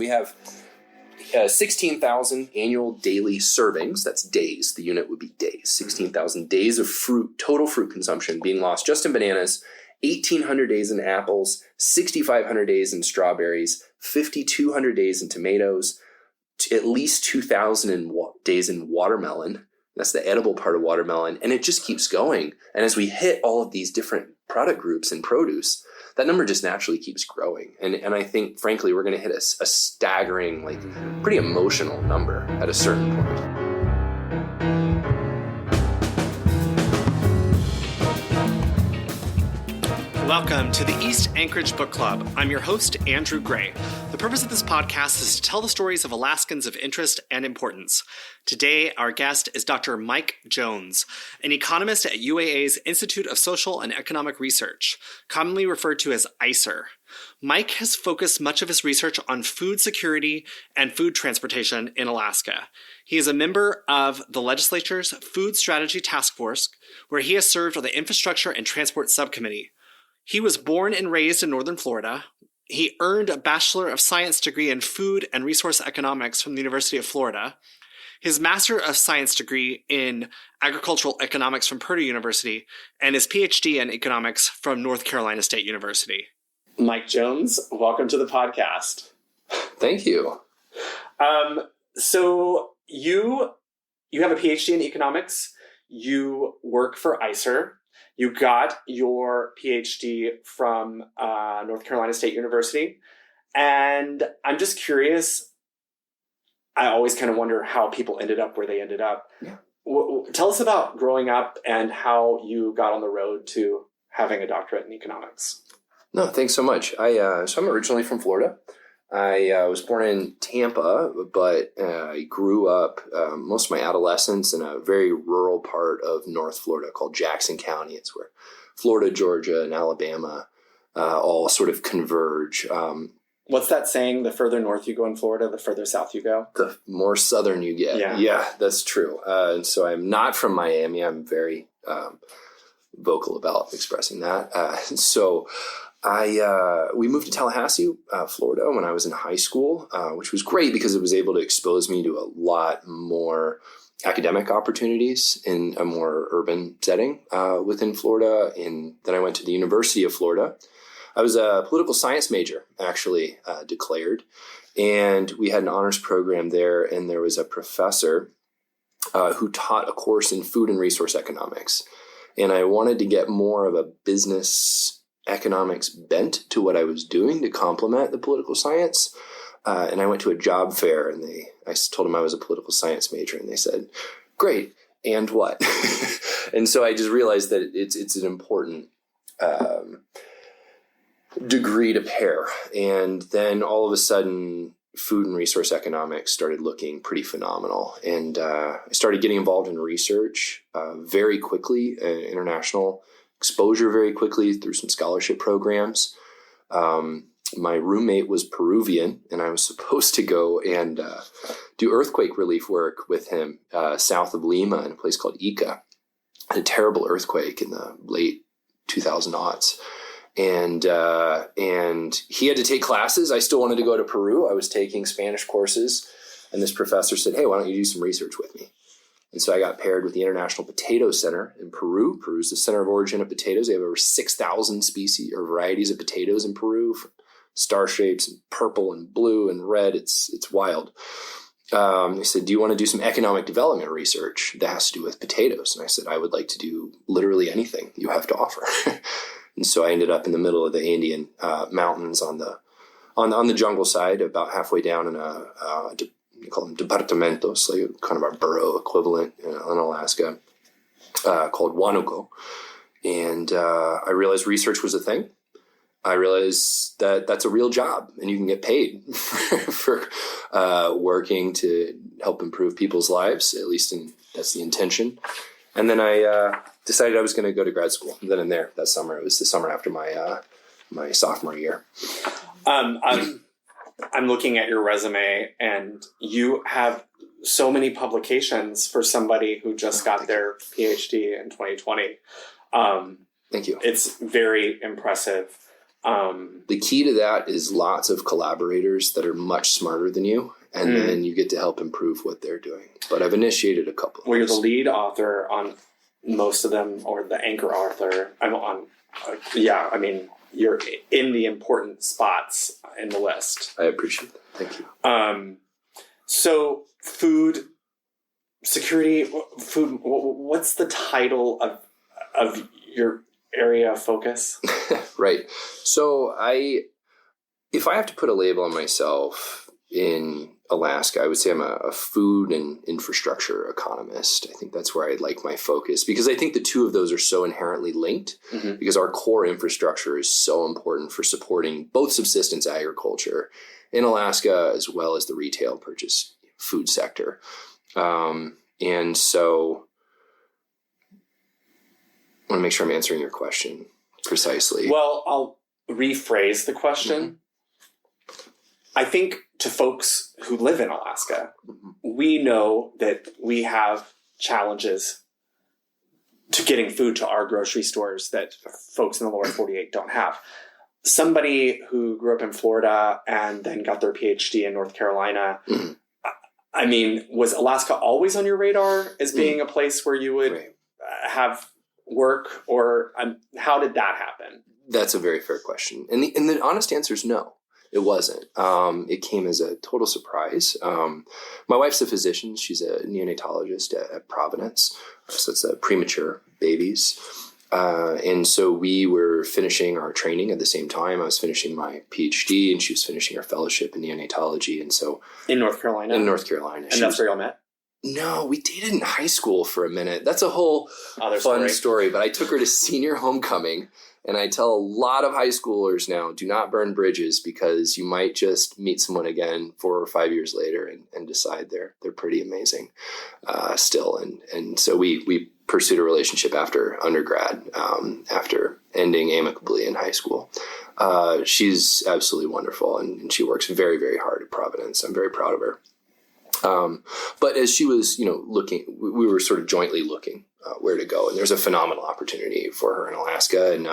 We have 16,000 annual daily servings. That's days. The unit would be days. 16,000 days of fruit, total fruit consumption being lost just in bananas, 1,800 days in apples, 6,500 days in strawberries, 5,200 days in tomatoes, at least 2,000 days in watermelon. That's the edible part of watermelon. And it just keeps going. And as we hit all of these different product groups in produce, that number just naturally keeps growing. And I think, frankly, we're going to hit a staggering, pretty emotional number at a certain point. Welcome to the East Anchorage Book Club. I'm your host, Andrew Gray. The purpose of this podcast is to tell the stories of Alaskans of interest and importance. Today, our guest is Dr. Mike Jones, an economist at UAA's Institute of Social and Economic Research, commonly referred to as ISER. Mike has focused much of his research on food security and food transportation in Alaska. He is a member of the legislature's Food Strategy Task Force, where he has served on the Infrastructure and Transport Subcommittee. He was born and raised in northern Florida. He earned a Bachelor of Science degree in Food and Resource Economics from the University of Florida, his Master of Science degree in Agricultural Economics from Purdue University, and his PhD in Economics from North Carolina State University. Mike Jones, welcome to the podcast. Thank you. So you have a PhD in economics. You work for ISER. You got your PhD from North Carolina State University. And I'm just curious, I always kind of wonder how people ended up where they ended up. Yeah. Tell us about growing up and how you got on the road to having a doctorate in economics. No, thanks so much. So I'm originally from Florida. I was born in Tampa, but I grew up most of my adolescence in a very rural part of North Florida called Jackson County. It's where Florida, Georgia, and Alabama all sort of converge. What's that saying? The further north you go in Florida, the further south you go? The more southern you get. Yeah, that's true. And so I'm not from Miami. I'm very vocal about expressing that. We moved to Tallahassee, Florida when I was in high school, which was great because it was able to expose me to a lot more academic opportunities in a more urban setting within Florida. And then I went to the University of Florida. I was a political science major, actually declared, and we had an honors program there. And there was a professor who taught a course in food and resource economics. And I wanted to get more of a business economics bent to what I was doing to complement the political science. And I went to a job fair and I told them I was a political science major and they said, great, and what? And so I just realized that it's an important degree to pair. And then all of a sudden, food and resource economics started looking pretty phenomenal. And I started getting involved in research very quickly, international exposure very quickly through some scholarship programs. My roommate was Peruvian, and I was supposed to go and do earthquake relief work with him south of Lima in a place called Ica. A terrible earthquake in the late 2000s. And he had to take classes. I still wanted to go to Peru. I was taking Spanish courses, and this professor said, hey, why don't you do some research with me? And so I got paired with the International Potato Center in Peru. Peru is the center of origin of potatoes. They have over 6,000 species or varieties of potatoes in Peru, from star shapes and purple and blue and red. It's wild. They said, do you want to do some economic development research that has to do with potatoes? And I said, I would like to do literally anything you have to offer. And so I ended up in the middle of the Andean mountains on the jungle side, about halfway down in we call them departamentos, like kind of our borough equivalent in Alaska, called Huánuco. And I realized research was a thing. I realized that that's a real job and you can get paid for working to help improve people's lives, at least that's the intention. And then I decided I was going to go to grad school then and there that summer. It was the summer after my sophomore year. I'm looking at your resume, and you have so many publications for somebody who just got their PhD in 2020. Thank you. It's very impressive. The key to that is lots of collaborators that are much smarter than you, and then you get to help improve what they're doing. But I've initiated a couple. Well, you're the lead author on most of them, or the anchor author. I'm on. You're in the important spots in the list. I appreciate that. Thank you. So food security, what's the title of your area of focus? Right. So if I have to put a label on myself in Alaska, I would say I'm a food and infrastructure economist. I think that's where I'd like my focus, because I think the two of those are so inherently linked, because our core infrastructure is so important for supporting both subsistence agriculture in Alaska as well as the retail purchase food sector. And so I want to make sure I'm answering your question precisely. Well, I'll rephrase the question. I think to folks who live in Alaska, we know that we have challenges to getting food to our grocery stores that folks in the lower 48 don't have. Somebody who grew up in Florida and then got their PhD in North Carolina, I mean, was Alaska always on your radar as being a place where you would have work, or how did that happen? That's a very fair question. And the honest answer is no, it wasn't. It came as a total surprise. My wife's a physician. She's a neonatologist at Providence. So it's premature babies. And so we were finishing our training at the same time. I was finishing my PhD and she was finishing her fellowship in neonatology. And so in North Carolina? In North Carolina. And that's where y'all met? No, we dated in high school for a minute. That's a whole fun story. But I took her to senior homecoming, and I tell a lot of high schoolers now, do not burn bridges, because you might just meet someone again 4 or 5 years later and decide they're pretty amazing still. And so we pursued a relationship after undergrad, after ending amicably in high school. She's absolutely wonderful, and she works very, very hard at Providence. I'm very proud of her. But as she was, looking, we were sort of jointly looking where to go. And there's a phenomenal opportunity for her in Alaska. And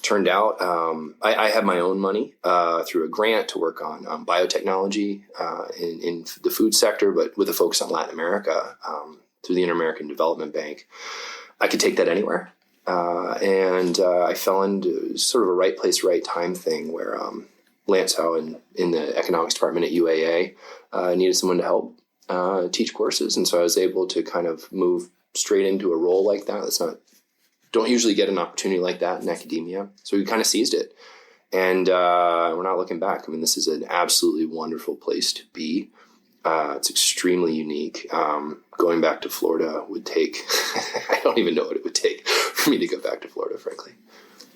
turned out I had my own money through a grant to work on biotechnology in the food sector, but with a focus on Latin America through the Inter-American Development Bank. I could take that anywhere. And I fell into sort of a right place, right time thing where Lance Howe in the economics department at UAA needed someone to help teach courses. And so I was able to kind of move straight into a role like that. Don't usually get an opportunity like that in academia. So we kind of seized it. And we're not looking back. I mean, this is an absolutely wonderful place to be. It's extremely unique. Going back to Florida would take, I don't even know what it would take for me to go back to Florida, frankly.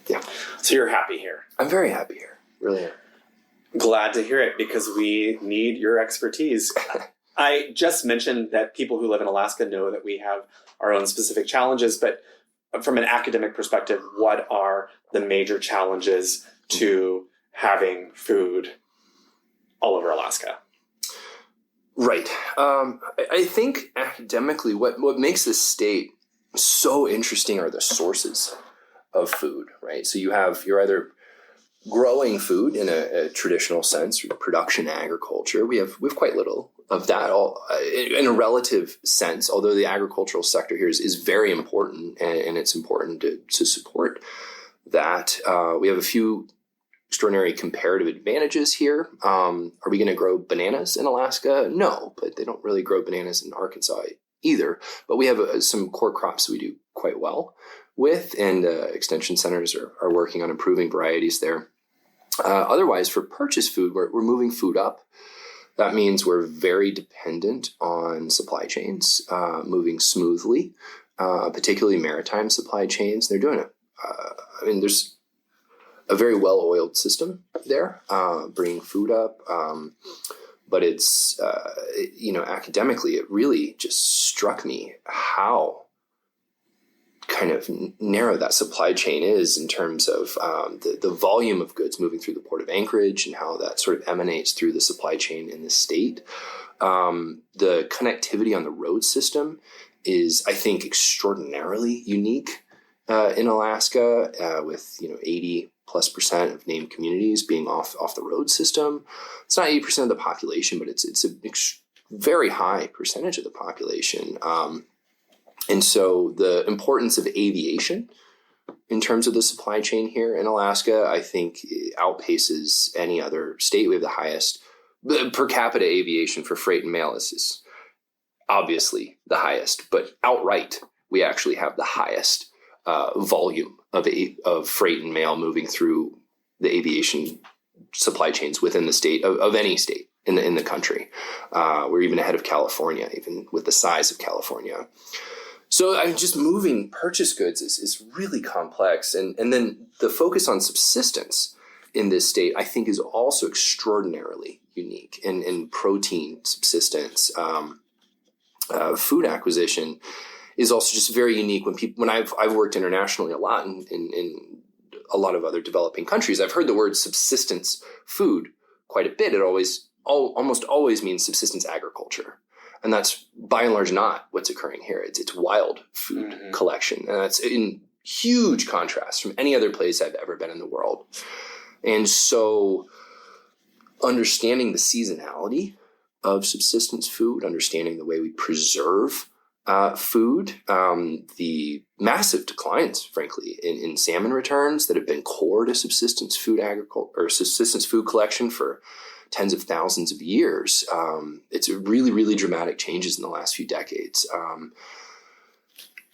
Yeah. So you're happy here? I'm very happy here. Really am. Glad to hear it, because we need your expertise. I just mentioned that people who live in Alaska know that we have our own specific challenges, but from an academic perspective, what are the major challenges to having food all over Alaska? Right. I think academically, what makes this state so interesting are the sources of food, right? So you're either growing food in a traditional sense, production agriculture. We have quite little of that all in a relative sense, although the agricultural sector here is very important, and it's important to support that. We have a few extraordinary comparative advantages here. Are we going to grow bananas in Alaska? No, but they don't really grow bananas in Arkansas either. But we have some core crops we do quite well with, and extension centers are working on improving varieties there. Otherwise, for purchase food, we're moving food up. That means we're very dependent on supply chains moving smoothly, particularly maritime supply chains. They're doing it. There's a very well-oiled system there, bringing food up. But it's, academically, it really just struck me how kind of narrow that supply chain is in terms of the volume of goods moving through the port of Anchorage and how that sort of emanates through the supply chain in the state. The connectivity on the road system is, I think, extraordinarily unique in Alaska, with 80 80+% of named communities being off the road system. It's not 80% of the population, but it's a very high percentage of the population. And so the importance of aviation in terms of the supply chain here in Alaska, I think outpaces any other state. We have the highest per capita aviation for freight and mail is obviously the highest, but outright, we actually have the highest volume of freight and mail moving through the aviation supply chains within the state of any state in the country. We're even ahead of California, even with the size of California. So I mean, just moving purchase goods is really complex. And then the focus on subsistence in this state, I think, is also extraordinarily unique. And protein subsistence, food acquisition is also just very unique. When I've worked internationally a lot in a lot of other developing countries, I've heard the word subsistence food quite a bit. It almost always means subsistence agriculture. And that's by and large not what's occurring here. It's wild food collection. And that's in huge contrast from any other place I've ever been in the world. And so understanding the seasonality of subsistence food, understanding the way we preserve food, the massive declines, frankly, in salmon returns that have been core to subsistence food agriculture or subsistence food collection for tens of thousands of years. It's a really, really dramatic changes in the last few decades.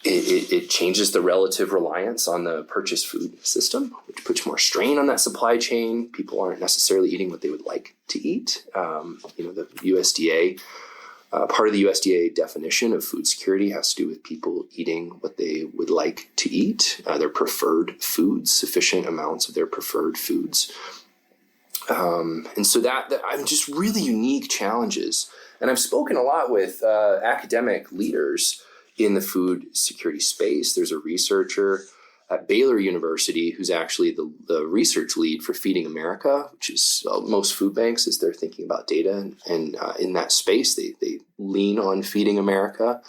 It changes the relative reliance on the purchased food system, which puts more strain on that supply chain. People aren't necessarily eating what they would like to eat. The USDA, part of the USDA definition of food security has to do with people eating what they would like to eat, their preferred foods, sufficient amounts of their preferred foods. And so that I'm just really unique challenges. And I've spoken a lot with academic leaders in the food security space. There's a researcher at Baylor University who's actually the research lead for Feeding America, which is most food banks as they're thinking about data. And in that space, they lean on Feeding America.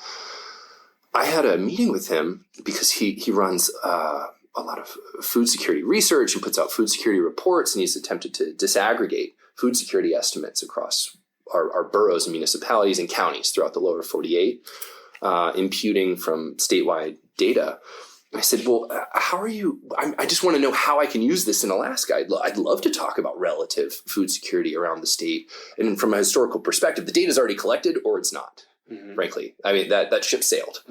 I had a meeting with him because he runs a lot of food security research and puts out food security reports, and he's attempted to disaggregate food security estimates across our boroughs and municipalities and counties throughout the lower 48, imputing from statewide data. And I said, well, how are you? I just want to know how I can use this in Alaska. I'd love to talk about relative food security around the state. And from a historical perspective, the data is already collected or it's not, frankly. I mean, that ship sailed.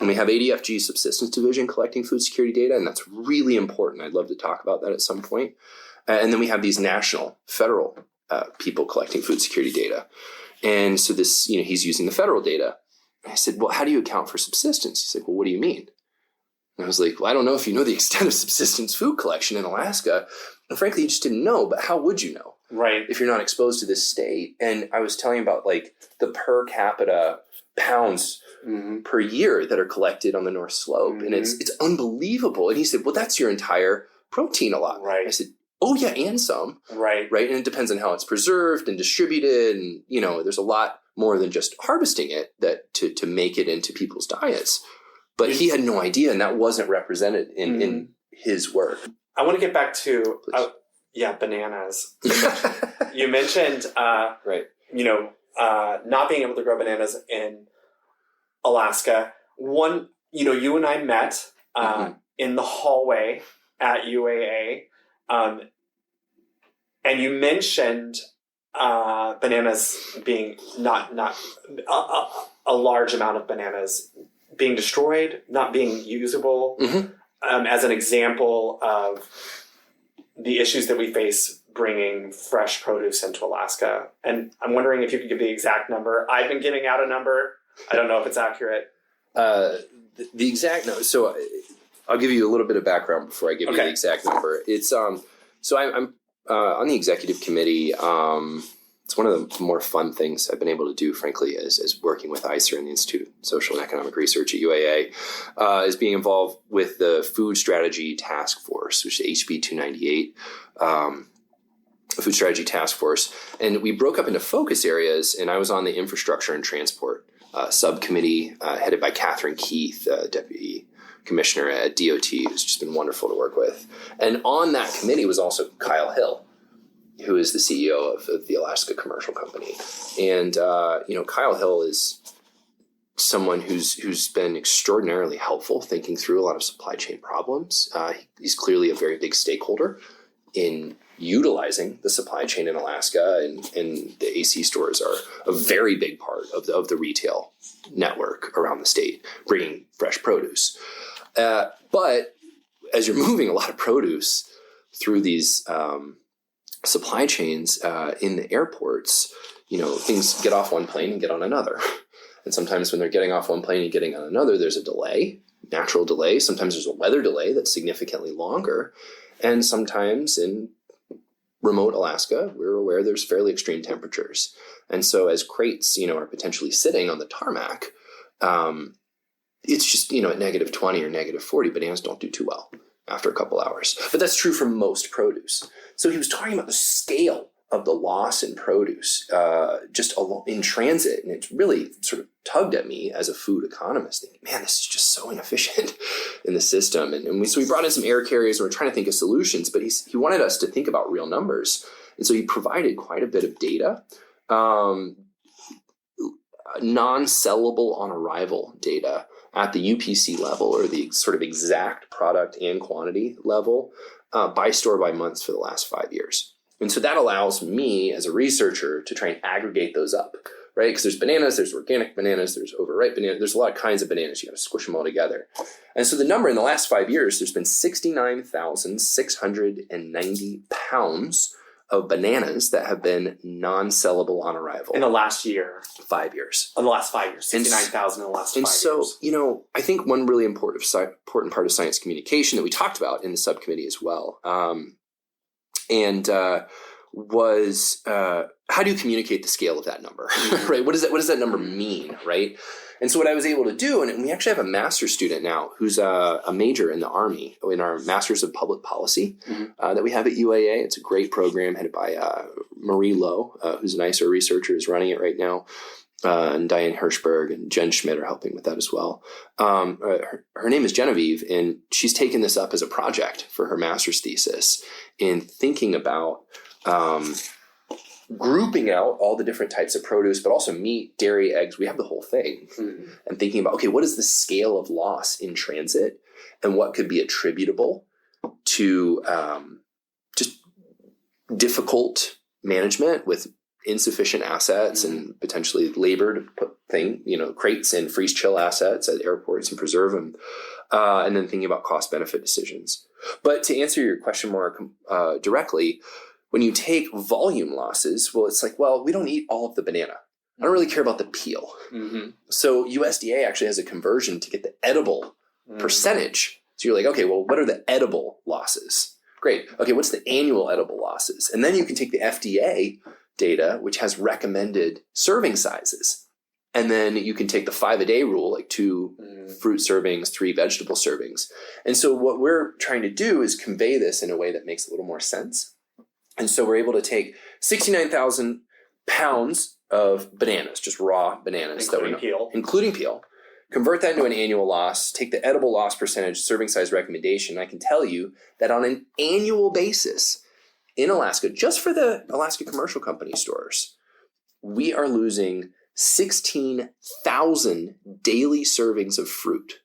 And we have ADFG Subsistence Division collecting food security data, and that's really important. I'd love to talk about that at some point. And then we have these national, federal people collecting food security data. And so this, he's using the federal data. And I said, well, how do you account for subsistence? He's like, well, what do you mean? And I was like, well, I don't know if you know the extent of subsistence food collection in Alaska. And frankly, you just didn't know, but how would you know? Right. If you're not exposed to this state. And I was telling about like the per capita pounds per year that are collected on the North Slope. And it's unbelievable. And he said, well, that's your entire protein allotment. Right. I said, oh yeah, and some. Right. And it depends on how it's preserved and distributed. And, there's a lot more than just harvesting it that to make it into people's diets. But he had no idea, and that wasn't represented in his work. I want to get back to, bananas. You mentioned, right. Not being able to grow bananas in Alaska. One, you and I met in the hallway at UAA, and you mentioned bananas being not a large amount of bananas being destroyed, not being usable, as an example of the issues that we face bringing fresh produce into Alaska. And I'm wondering if you could give the exact number. I've been giving out a number. I don't know if it's accurate. The exact number. So I'll give you a little bit of background before I give you the exact number. It's so I'm on the executive committee. It's one of the more fun things I've been able to do, frankly, as working with ISER and the Institute of Social and Economic Research at UAA, is being involved with the Food Strategy Task Force, which is HB 298. Food Strategy Task Force, and we broke up into focus areas, and I was on the infrastructure and transport subcommittee headed by Catherine Keith, deputy commissioner at DOT, who's just been wonderful to work with. And on that committee was also Kyle Hill, who is the CEO of the Alaska Commercial Company. And, Kyle Hill is someone who's been extraordinarily helpful thinking through a lot of supply chain problems. He's clearly a very big stakeholder in utilizing the supply chain in Alaska, and the AC stores are a very big part of the retail network around the state, bringing fresh produce. But as you're moving a lot of produce through these supply chains in the airports, things get off one plane and get on another. And sometimes when they're getting off one plane and getting on another, there's a delay, natural delay. Sometimes there's a weather delay that's significantly longer. And sometimes in remote Alaska, we're aware there's fairly extreme temperatures. And so as crates, are potentially sitting on the tarmac, it's just, at negative 20 or negative 40, bananas don't do too well after a couple hours. But that's true for most produce. So he was talking about the scale of the loss in produce just in transit. And it really sort of tugged at me as a food economist, thinking, man, this is just so inefficient in the system. So we brought in some air carriers and we're trying to think of solutions, but he wanted us to think about real numbers. And so he provided quite a bit of data, non-sellable on arrival data at the UPC level, or the sort of exact product and quantity level, by store by months for the last 5 years. And so that allows me as a researcher to try and aggregate those up, right? Because there's bananas, there's organic bananas, there's overripe bananas, there's a lot of kinds of bananas. You got to squish them all together. And so the number in the last 5 years, there's been 69,690 pounds of bananas that have been non-sellable on arrival. In the last year. 5 years. In the last 5 years. 69,000 in the last 5 years. And so, I think one really important part of science communication that we talked about in the subcommittee as well, was how do you communicate the scale of that number, right? What does that number mean, right? And so what I was able to do, and we actually have a master's student now who's a major in the Army, in our Masters of Public Policy that we have at UAA. It's a great program headed by Marie Lowe, who's an ISER researcher, is running it right now. And Diane Hirschberg and Jen Schmidt are helping with that as well. Her name is Genevieve, and she's taken this up as a project for her master's thesis in thinking about grouping out all the different types of produce, but also meat, dairy, eggs. We have the whole thing. And thinking about, okay, what is the scale of loss in transit and what could be attributable to just difficult management with insufficient assets and potentially labor to put crates and freeze chill assets at airports and preserve them, and then thinking about cost benefit decisions. But to answer your question more directly, when you take volume losses, well, it's like, well, we don't eat all of the banana. I don't really care about the peel. So USDA actually has a conversion to get the edible percentage. So you're like, okay, well, what are the edible losses? Great. Okay, what's the annual edible losses? And then you can take the FDA data, which has recommended serving sizes. And then you can take the 5-a-day rule, like 2 fruit servings, 3 vegetable servings. And so what we're trying to do is convey this in a way that makes a little more sense. And so we're able to take 69,000 pounds of bananas, just raw bananas. Including peel. Convert that into an annual loss, take the edible loss percentage, serving size recommendation. I can tell you that on an annual basis in Alaska, just for the Alaska Commercial Company stores, we are losing 16,000 daily servings of fruit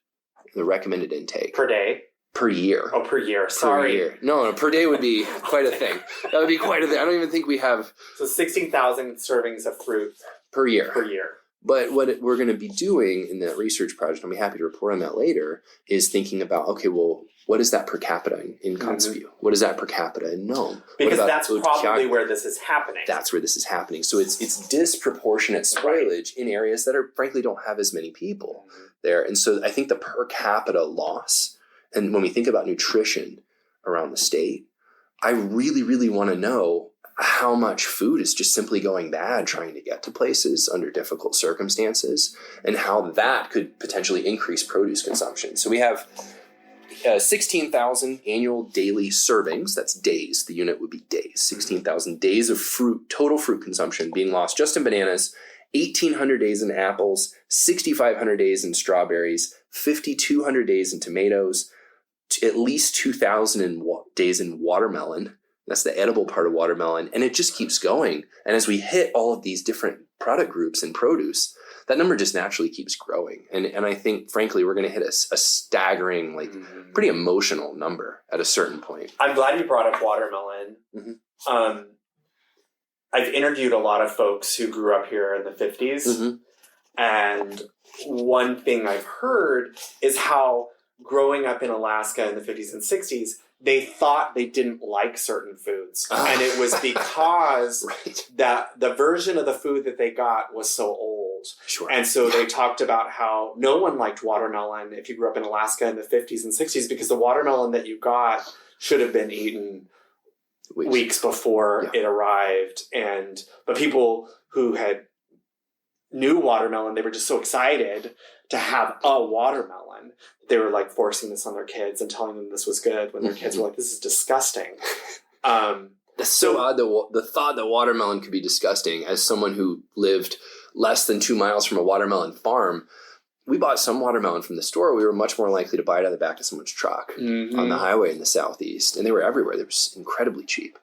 in the recommended intake. Per day? Per year. Oh, per year. Sorry. Per year. No, per day would be quite a thing. That would be quite a thing. I don't even think we have... So 16,000 servings of fruit. Per year. Per year. But what we're going to be doing in that research project, I'll be happy to report on that later, is thinking about, okay, well, what is that per capita in Kotzebue? What is that per capita in Nome? Because that's probably where this is happening. That's where this is happening. So it's disproportionate spoilage in areas that frankly don't have as many people there. And so I think the per capita loss, and when we think about nutrition around the state, I really, really want to know how much food is just simply going bad trying to get to places under difficult circumstances, and how that could potentially increase produce consumption. So we have 16,000 annual daily servings. That's days. The unit would be days. 16,000 days of fruit, total fruit consumption being lost just in bananas, 1,800 days in apples, 6,500 days in strawberries, 5,200 days in tomatoes, at least 2,000 days in watermelon. That's the edible part of watermelon. And it just keeps going. And as we hit all of these different product groups in produce, that number just naturally keeps growing. And I think, frankly, we're going to hit a staggering, like pretty emotional number at a certain point. I'm glad you brought up watermelon. Mm-hmm. I've interviewed a lot of folks who grew up here in the 50s. Mm-hmm. And one thing I've heard is how growing up in Alaska in the 50s and 60s, they thought they didn't like certain foods. And it was because that the version of the food that they got was so old. Sure. And so they talked about how no one liked watermelon if you grew up in Alaska in the 50s and 60s, because the watermelon that you got should have been eaten weeks before it arrived. But people who had knew watermelon, they were just so excited to have a watermelon. They were like forcing this on their kids and telling them this was good when their kids were like, this is disgusting. That's so odd, the thought that watermelon could be disgusting. As someone who lived less than 2 miles from a watermelon farm, we bought some watermelon from the store. We were much more likely to buy it out of the back of someone's truck on the highway in the southeast. And they were everywhere. They were incredibly cheap.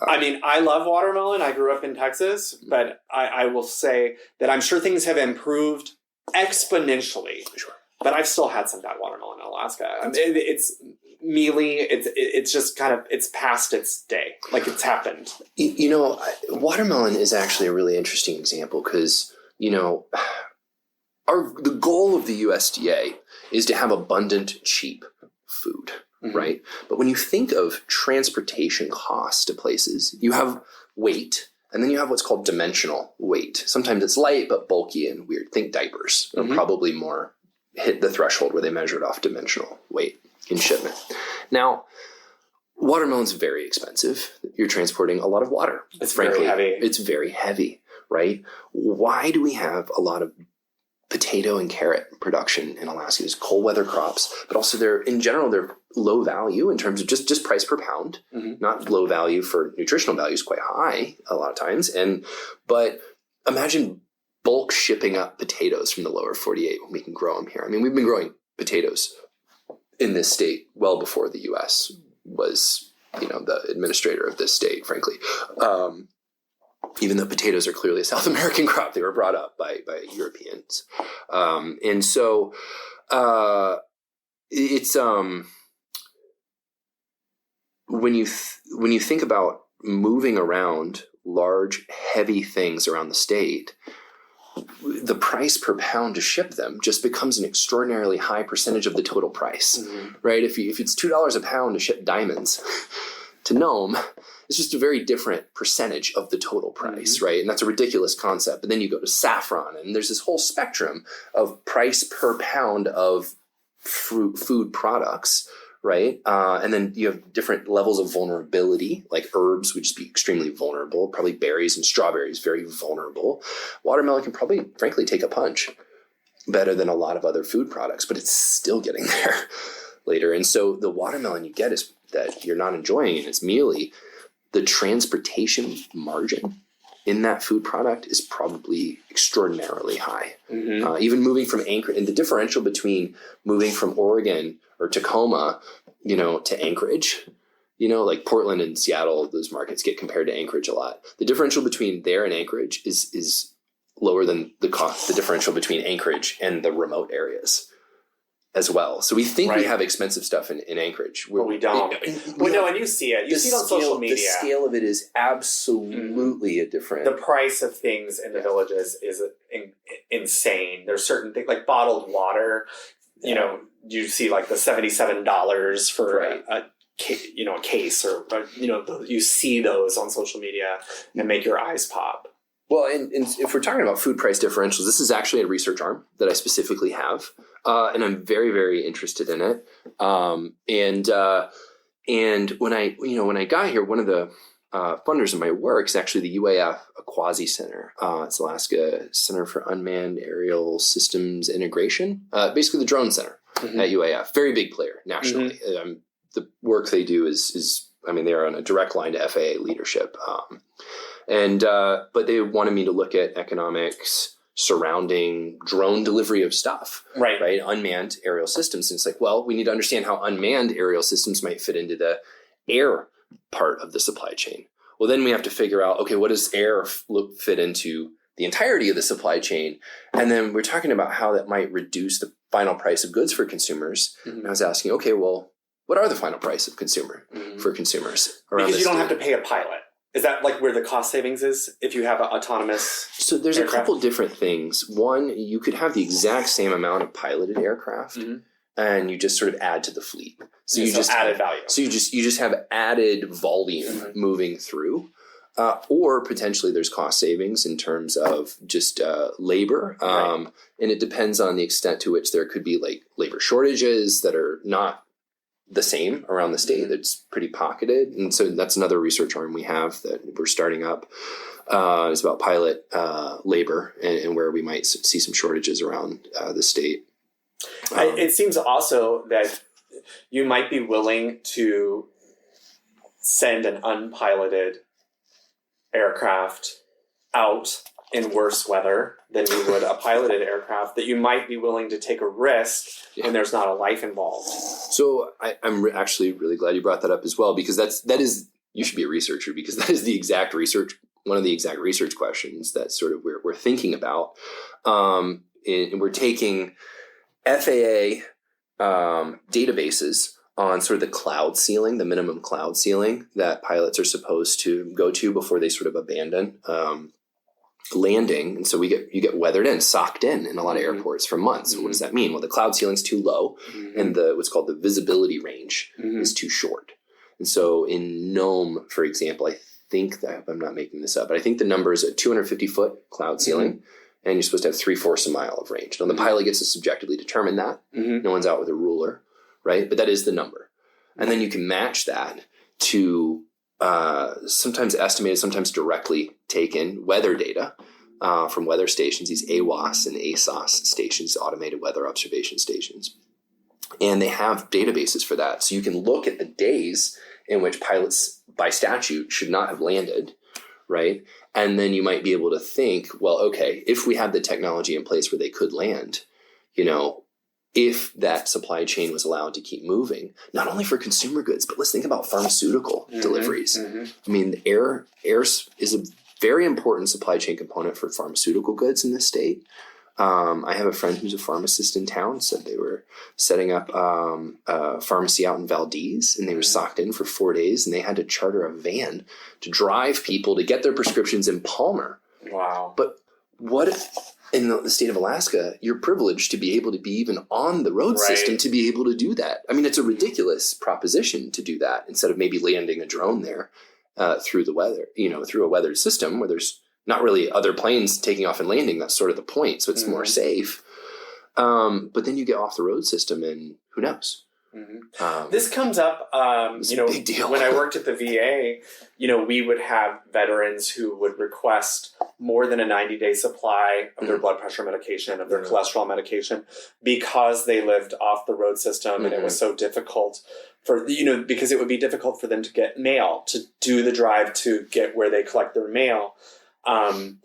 I mean, I love watermelon. I grew up in Texas, but I will say that I'm sure things have improved exponentially. Sure. But I've still had some bad watermelon in Alaska. It's mealy. It's just kind of, it's past its day. Like it's happened. Watermelon is actually a really interesting example because, the goal of the USDA is to have abundant, cheap food, right? But when you think of transportation costs to places, you have weight, and then you have what's called dimensional weight. Sometimes it's light, but bulky and weird. Think diapers are probably more hit the threshold where they measure it off dimensional weight in shipment. Now, watermelon's very expensive. You're transporting a lot of water. It's very heavy. It's very heavy, right? Why do we have a lot of potato and carrot production in Alaska? Is cold weather crops, but also they're low value in terms of just price per pound, not low value for nutritional values, quite high a lot of times. But imagine bulk shipping up potatoes from the lower 48 when we can grow them here. I mean, we've been growing potatoes in this state well before the U.S. was, the administrator of this state, frankly. Even though potatoes are clearly a South American crop, they were brought up by Europeans. It's when you think about moving around large, heavy things around the state, the price per pound to ship them just becomes an extraordinarily high percentage of the total price, right? If it's $2 a pound to ship diamonds to Nome, it's just a very different percentage of the total price, right? And that's a ridiculous concept. But then you go to saffron, and there's this whole spectrum of price per pound of food products, right? And then you have different levels of vulnerability, like herbs would just be extremely vulnerable, probably berries and strawberries, very vulnerable. Watermelon can probably, frankly, take a punch better than a lot of other food products, but it's still getting there later. And so the watermelon you get is that you're not enjoying, and it's mealy. The transportation margin in that food product is probably extraordinarily high. Even moving from Anchorage, and the differential between moving from Oregon or Tacoma, to Anchorage, like Portland and Seattle, those markets get compared to Anchorage a lot. The differential between there and Anchorage is lower than the differential between Anchorage and the remote areas as well. So we think we have expensive stuff in Anchorage. But we don't. And you see it. You see it on social media. The scale of it is absolutely a different. The price of things in the villages is insane. There's certain things like bottled water. You see like the $77 for a case, or you see those on social media and make your eyes pop. Well, and if we're talking about food price differentials, this is actually a research arm that I specifically have, and I'm very, very interested in it. And when I got here, one of the funders of my work is actually the UAF Aquasi Center. It's Alaska Center for Unmanned Aerial Systems Integration, basically the drone center at UAF. Very big player nationally. The work they do is they're on a direct line to FAA leadership. But they wanted me to look at economics surrounding drone delivery of stuff, right? Unmanned aerial systems. And it's like, well, we need to understand how unmanned aerial systems might fit into the air part of the supply chain. Well, then we have to figure out, okay, what does air fit into the entirety of the supply chain? And then we're talking about how that might reduce the final price of goods for consumers. And I was asking, okay, well, what are the final price of for consumers around because you don't have to pay a pilot. Is that like where the cost savings is if you have an autonomous So there's aircraft? A couple different things. One, you could have the exact same amount of piloted aircraft and you just sort of add to the fleet. So you just added value. So you just have added volume moving through. Or potentially there's cost savings in terms of just labor. And it depends on the extent to which there could be like labor shortages that are not the same around the state. That's pretty pocketed. And so that's another research arm we have that we're starting up. It's about pilot labor and where we might see some shortages around the state. It seems also that you might be willing to send an unpiloted aircraft out in worse weather than you would a piloted aircraft, that you might be willing to take a risk and there's not a life involved. So I'm actually really glad you brought that up as well, because that is you should be a researcher, because that is the exact research, one of the exact research questions that sort of we're thinking about. And we're taking FAA databases on sort of the cloud ceiling, the minimum cloud ceiling that pilots are supposed to go to before they sort of abandon landing. And so you get weathered in, socked in a lot of airports for months. What does that mean? Well, the cloud ceiling's too low and what's called the visibility range is too short. And so in Nome, for example, I think that, I'm not making this up, but I think the number is a 250-foot cloud ceiling, and you're supposed to have 3/4 a mile of range. Now, the pilot gets to subjectively determine that. No one's out with a ruler, right? But that is the number. And then you can match that to sometimes estimated, sometimes directly taken weather data from weather stations, these AWOS and ASOS stations, automated weather observation stations. And they have databases for that. So you can look at the days in which pilots by statute should not have landed, right? And then you might be able to think, well, okay, if we had the technology in place where they could land, if that supply chain was allowed to keep moving, not only for consumer goods, but let's think about pharmaceutical deliveries. I mean, air is a very important supply chain component for pharmaceutical goods in this state. I have a friend who's a pharmacist in town, said they were setting up a pharmacy out in Valdez, and they were socked in for 4 days, and they had to charter a van to drive people to get their prescriptions in Palmer. Wow. But what if in the state of Alaska, you're privileged to be able to be even on the road system to be able to do that? I mean, it's a ridiculous proposition to do that instead of maybe landing a drone there through the weather, through a weathered system where there's not really other planes taking off and landing. That's sort of the point. So it's more safe. But then you get off the road system and who knows? This comes up, big deal. When I worked at the VA, we would have veterans who would request more than a 90-day supply of their blood pressure medication, of their cholesterol medication, because they lived off the road system and it was so difficult for, because it would be difficult for them to get mail, to do the drive to get where they collect their mail. And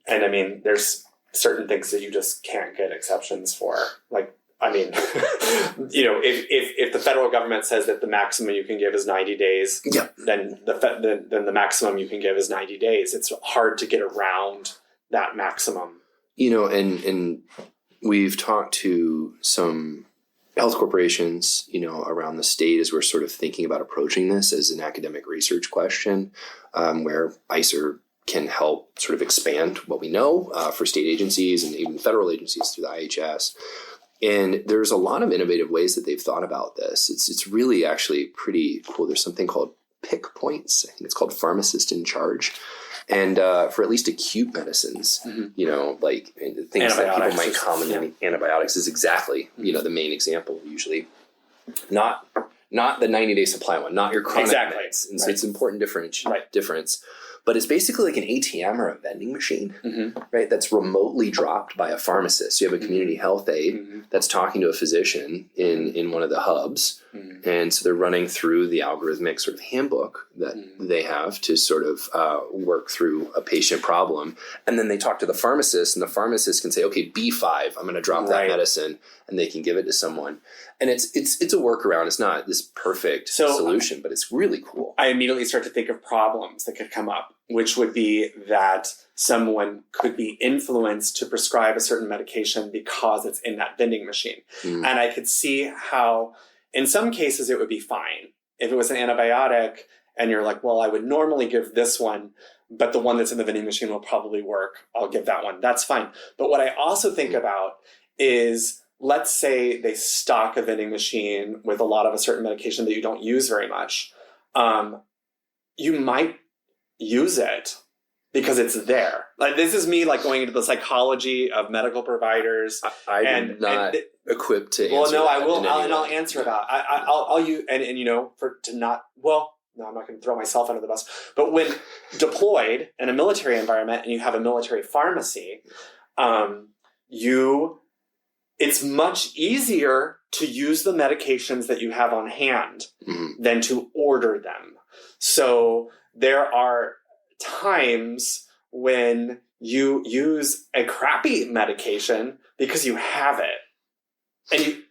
I mean, there's certain things that you just can't get exceptions for. Like, I mean, if the federal government says that the maximum you can give is 90 days, then the maximum you can give is 90 days. It's hard to get around that maximum. And we've talked to some health corporations, around the state as we're sort of thinking about approaching this as an academic research question, where ISER can help sort of expand what we know for state agencies and even federal agencies through the IHS. And there's a lot of innovative ways that they've thought about this. It's really actually pretty cool. There's something called pick points. I think it's called pharmacist in charge. And for at least acute medicines, like things that people might commonly, antibiotics is exactly, the main example usually. Not the 90-day supply one, not your chronic meds. And so it's important difference. But it's basically like an ATM or a vending machine, right? That's remotely dropped by a pharmacist. So you have a community health aide that's talking to a physician in one of the hubs, And so they're running through the algorithmic sort of handbook that they have to sort of work through a patient problem. And then they talk to the pharmacist, and the pharmacist can say, okay, B5, I'm going to drop that medicine, and they can give it to someone. And it's a workaround. It's not this perfect solution, but it's really cool. I immediately start to think of problems that could come up, which would be that someone could be influenced to prescribe a certain medication because it's in that vending machine. And I could see how in some cases it would be fine. If it was an antibiotic and you're like, well, I would normally give this one, but the one that's in the vending machine will probably work. I'll give that one. That's fine. But what I also think about is, let's say they stock a vending machine with a lot of a certain medication that you don't use very much. You might use it because it's there. Like, this is me like going into the psychology of medical providers. I'm not equipped to answer. Well, no, that I will. I'll way. answer that. I'll use, and you know, no, I'm not going to throw myself under the bus. But when deployed in a military environment and you have a military pharmacy, it's much easier to use the medications that you have on hand than to order them. So there are times when you use a crappy medication because you have it.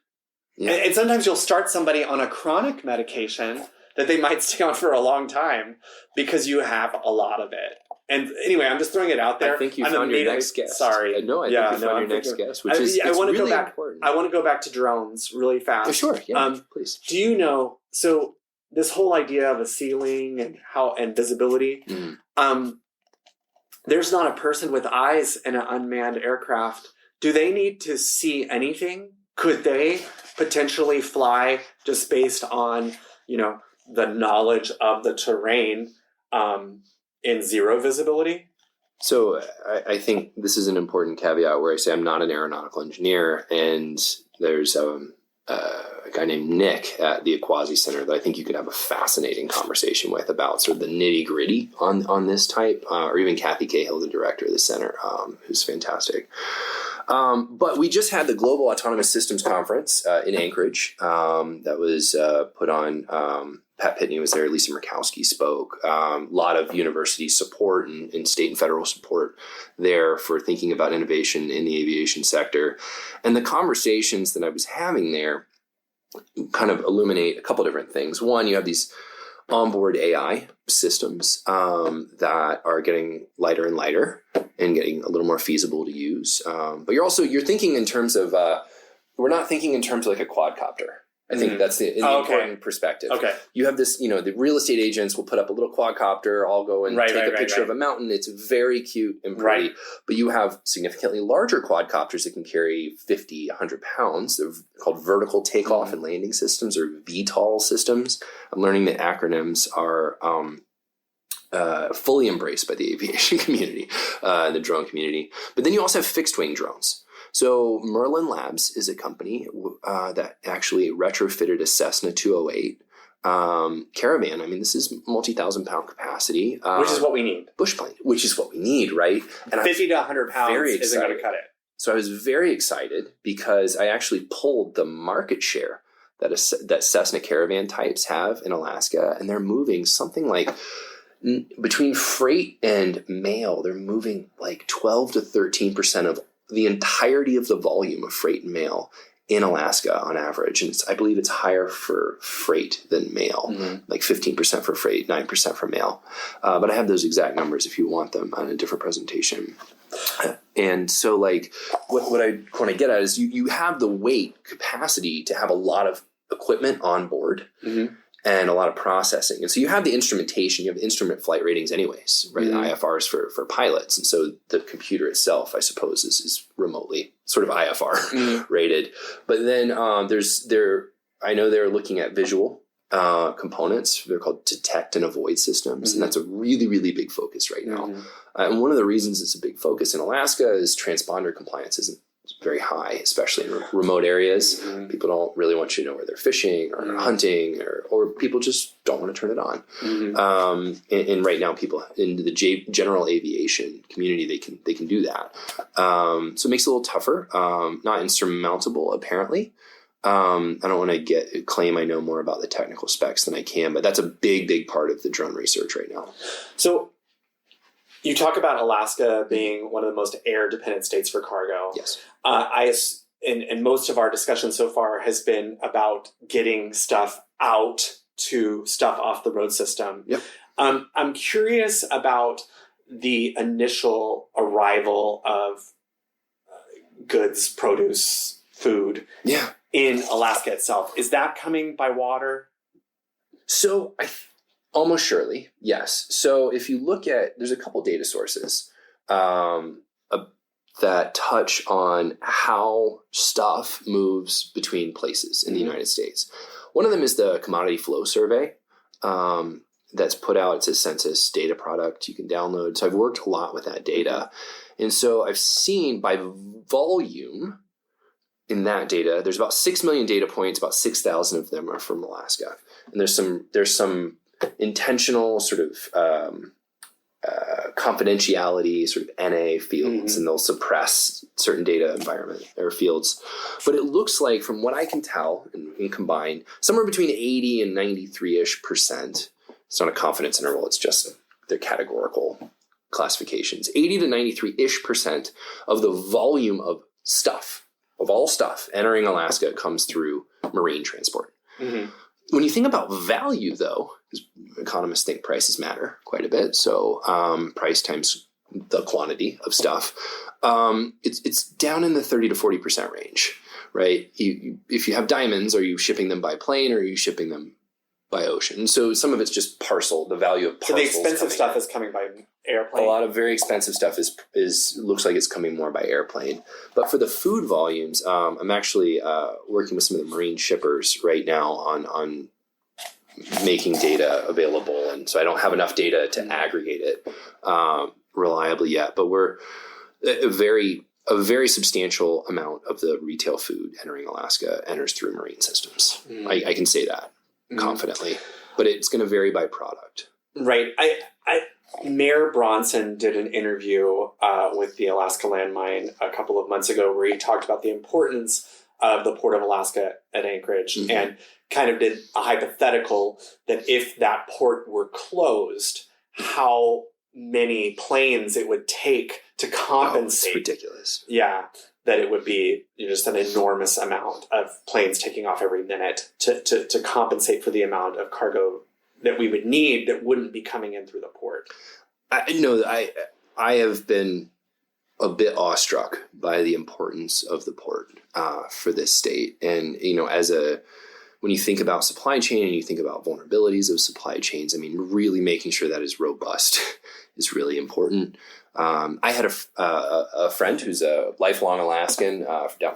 And sometimes you'll start somebody on a chronic medication that they might stay on for a long time because you have a lot of it. And anyway, I'm just throwing it out there. I think you found your next guest. Sorry. No, I think you found your next guest, which is really important. I want to go back to drones really fast. Sure, yeah, please. Do you know, so this whole idea of a ceiling and visibility, there's not a person with eyes in an unmanned aircraft. Do they need to see anything? Could they potentially fly just based on, the knowledge of the terrain in zero visibility? So I think this is an important caveat where I say I'm not an aeronautical engineer, and there's a guy named Nick at the Aquasi Center that I think you could have a fascinating conversation with about sort of the nitty gritty on this type, or even Kathy Cahill, the director of the center, who's fantastic. But we just had the Global Autonomous Systems Conference in Anchorage that was put on. Pat Pitney was there. Lisa Murkowski spoke. A lot of university support and state and federal support there for thinking about innovation in the aviation sector. And the conversations that I was having there kind of illuminate a couple different things. One, you have these onboard AI systems that are getting lighter and lighter and getting a little more feasible to use. But you're thinking in terms of, we're not thinking in terms of like a quadcopter. I think that's the important perspective. Okay. You have this, the real estate agents will put up a little quadcopter. I'll go and take a picture of a mountain. It's very cute and pretty. Right. But you have significantly larger quadcopters that can carry 50, 100 pounds. They're called vertical takeoff and landing systems, or VTOL systems. I'm learning that acronyms are fully embraced by the aviation community, the drone community. But then you also have fixed wing drones. So Merlin Labs is a company that actually retrofitted a Cessna 208 Caravan. I mean, this is multi-thousand pound capacity. Which is what we need. Bush plane, which is what we need, right? And 50 to 100 pounds isn't going to cut it. So I was very excited because I actually pulled the market share that Cessna Caravan types have in Alaska, and they're moving something like between freight and mail, they're moving like 12 to 13% of the entirety of the volume of freight and mail in Alaska on average. And I believe it's higher for freight than mail, like 15% for freight, 9% for mail. But I have those exact numbers if you want them on a different presentation. And so like what I want to get at is you have the weight capacity to have a lot of equipment on board and a lot of processing. And so you have the instrumentation, you have instrument flight ratings anyways, right? The IFRs for pilots. And so the computer itself, I suppose, is remotely sort of IFR rated. But then I know they're looking at visual components. They're called detect and avoid systems. And that's a really, really big focus right now. And one of the reasons it's a big focus in Alaska is transponder compliance isn't very high, especially in remote areas. People don't really want you to know where they're fishing or hunting, or people just don't want to turn it on. And right now, people in the general aviation community, they can do that. So it makes it a little tougher, not insurmountable apparently, I don't want to claim I know more about the technical specs than I can, but that's a big, big part of the drone research right now. So you talk about Alaska being one of the most air-dependent states for cargo. Yes. And most of our discussion so far has been about getting stuff out to stuff off the road system. Yep. I'm curious about the initial arrival of goods, produce, food in Alaska itself. Is that coming by water? So almost surely, yes. So if you look at, there's a couple data sources that touch on how stuff moves between places in the United States. One of them is the Commodity Flow Survey that's put out. It's a census data product you can download. So I've worked a lot with that data. And so I've seen by volume in that data, there's about 6 million data points, about 6,000 of them are from Alaska. And there's some intentional sort of confidentiality, sort of NA fields, and they'll suppress certain data environment or fields. But it looks like, from what I can tell and combine, somewhere between 80 and 93-ish%. It's not a confidence interval, it's just their categorical classifications. 80 to 93-ish% of the volume of stuff, of all stuff entering Alaska, comes through marine transport. When you think about value, though, because economists think prices matter quite a bit, so price times the quantity of stuff, it's down in the 30 to 40% range, right? If you have diamonds, are you shipping them by plane or are you shipping them by ocean? So some of it's just parcel, the value of parcels. So the expensive stuff is coming by airplane? A lot of very expensive stuff is looks like it's coming more by airplane. But for the food volumes, I'm actually working with some of the marine shippers right now on making data available. And so I don't have enough data to aggregate it reliably yet. But we're a very substantial amount of the retail food entering Alaska enters through marine systems. I can say that confidently, but it's going to vary by product. Right. Mayor Bronson did an interview with the Alaska Landmine a couple of months ago where he talked about the importance of the Port of Alaska at Anchorage and kind of did a hypothetical that if that port were closed, how many planes it would take to compensate. It's ridiculous. Yeah. That it would be just an enormous amount of planes taking off every minute to compensate for the amount of cargo that we would need that wouldn't be coming in through the port. I have been a bit awestruck by the importance of the port for this state. And, when you think about supply chain and you think about vulnerabilities of supply chains, I mean, really making sure that is robust is really important. I had a friend who's a lifelong Alaskan down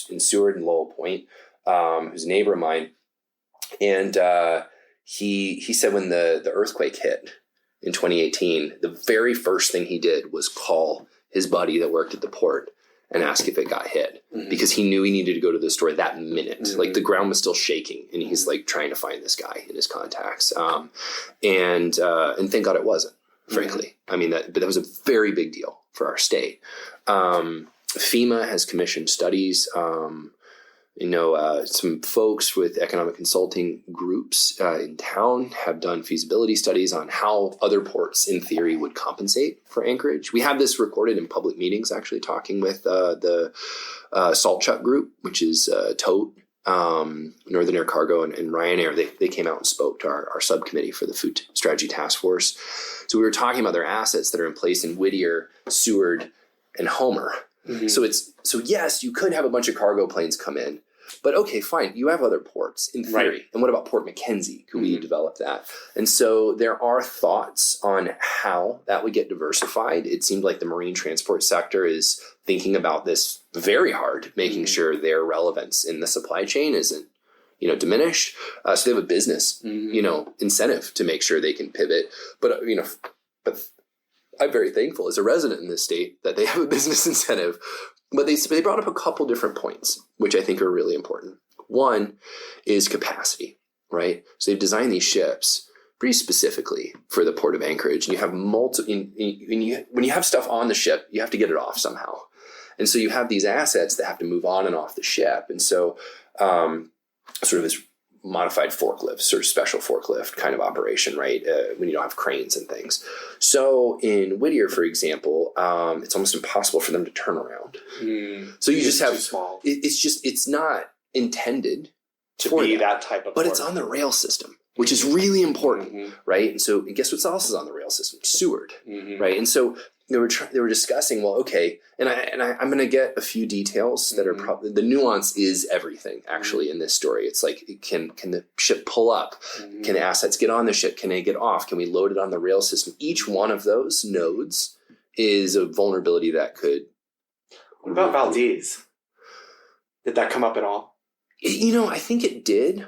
in Seward and Lowell Point, who's a neighbor of mine. And he said when the earthquake hit in 2018, the very first thing he did was call his buddy that worked at the port and ask if it got hit because he knew he needed to go to the store that minute. Like the ground was still shaking and he's like trying to find this guy in his contacts. And thank God it wasn't, frankly. I mean, but that was a very big deal for our state. FEMA has commissioned studies. Some folks with economic consulting groups in town have done feasibility studies on how other ports, in theory, would compensate for Anchorage. We have this recorded in public meetings, actually talking with the Salt Chuck Group, which is Tote, Northern Air Cargo, and Ryanair. They came out and spoke to our subcommittee for the Food Strategy Task Force. So we were talking about their assets that are in place in Whittier, Seward, and Homer. So yes, you could have a bunch of cargo planes come in, but okay, fine. You have other ports in theory. Right. And what about Port McKenzie? Could we develop that? And so there are thoughts on how that would get diversified. It seemed like the marine transport sector is thinking about this very hard, making sure their relevance in the supply chain isn't, diminished. So they have a business, incentive to make sure they can pivot. But I'm very thankful as a resident in this state that they have a business incentive. But they brought up a couple different points, which I think are really important. One is capacity, right? So they've designed these ships pretty specifically for the port of Anchorage. And you have when you have stuff on the ship, you have to get it off somehow. And so you have these assets that have to move on and off the ship. And so sort of this modified forklift, sort of special forklift kind of operation, right? When you don't have cranes and things. So in Whittier, for example, it's almost impossible for them to turn around. So you just have, too small. It's not intended To be that type of but port. it's on the rail system, which is really important, right? And so guess what else is on the rail system? Seward, right? And so they were discussing, well, okay, and I'm going to get a few details that are probably, the nuance is everything actually in this story. It's like, can the ship pull up? Can assets get on the ship? Can they get off? Can we load it on the rail system? Each one of those nodes is a vulnerability that could. What about Valdez? Did that come up at all? I think it did.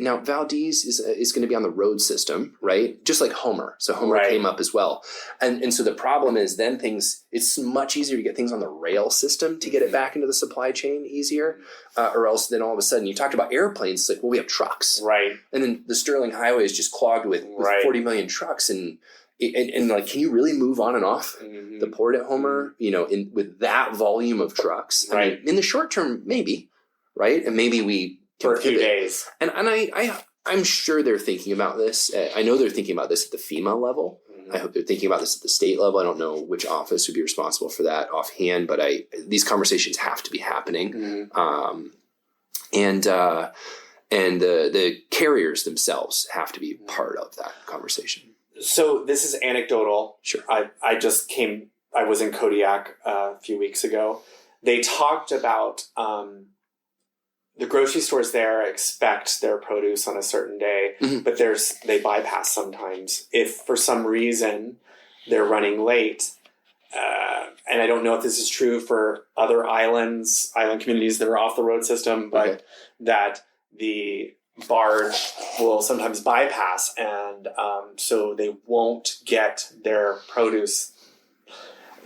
Now, Valdez is going to be on the road system, right? Just like Homer. So Homer came up as well. And so the problem is then it's much easier to get things on the rail system to get it back into the supply chain easier. Or else then all of a sudden you talked about airplanes. It's like, well, we have trucks. Right. And then the Sterling Highway is just clogged with 40 million trucks. And like, can you really move on and off the port at Homer, with that volume of trucks? I mean, in the short term, maybe, right? And maybe we... For a few days. And I'm sure they're thinking about this. I know they're thinking about this at the FEMA level. I hope they're thinking about this at the state level. I don't know which office would be responsible for that offhand, but these conversations have to be happening. And the carriers themselves have to be part of that conversation. So this is anecdotal. Sure. I was in Kodiak a few weeks ago. They talked about the grocery stores there expect their produce on a certain day, but they bypass sometimes. If for some reason they're running late, and I don't know if this is true for other island communities that are off the road system, but that the barge will sometimes bypass, and so they won't get their produce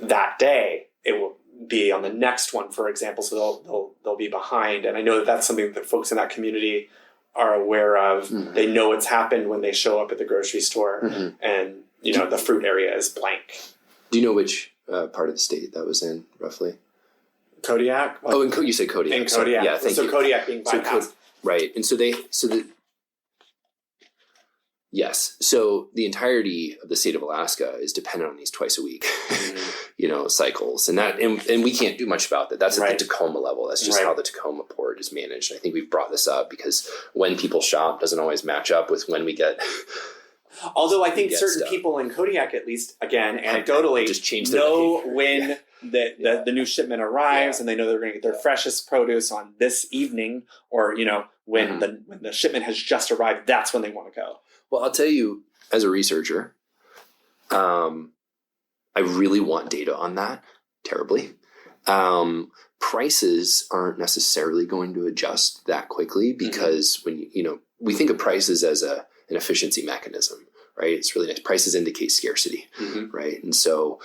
that day. It will be on the next one, for example, so they'll be behind. And I know that that's something that folks in that community are aware of. They know it's happened when they show up at the grocery store, and the fruit area is blank. Do you know which part of the state that was in, roughly? Kodiak. You said Kodiak. In Kodiak. Yeah, thank you. Kodiak being bypassed. Right, and yes. So the entirety of the state of Alaska is dependent on these twice a week, cycles, and we can't do much about that. That's at the Tacoma level. That's just how the Tacoma port is managed. I think we've brought this up because when people shop doesn't always match up with when we get. Although I think certain people in Kodiak, at least, again, anecdotally, just know when the new shipment arrives, and they know they're going to get their freshest produce on this evening, or when the shipment has just arrived. That's when they want to go. Well, I'll tell you, as a researcher, I really want data on that terribly. Prices aren't necessarily going to adjust that quickly because when we think of prices as an efficiency mechanism, right? It's really nice. Prices indicate scarcity, right? And so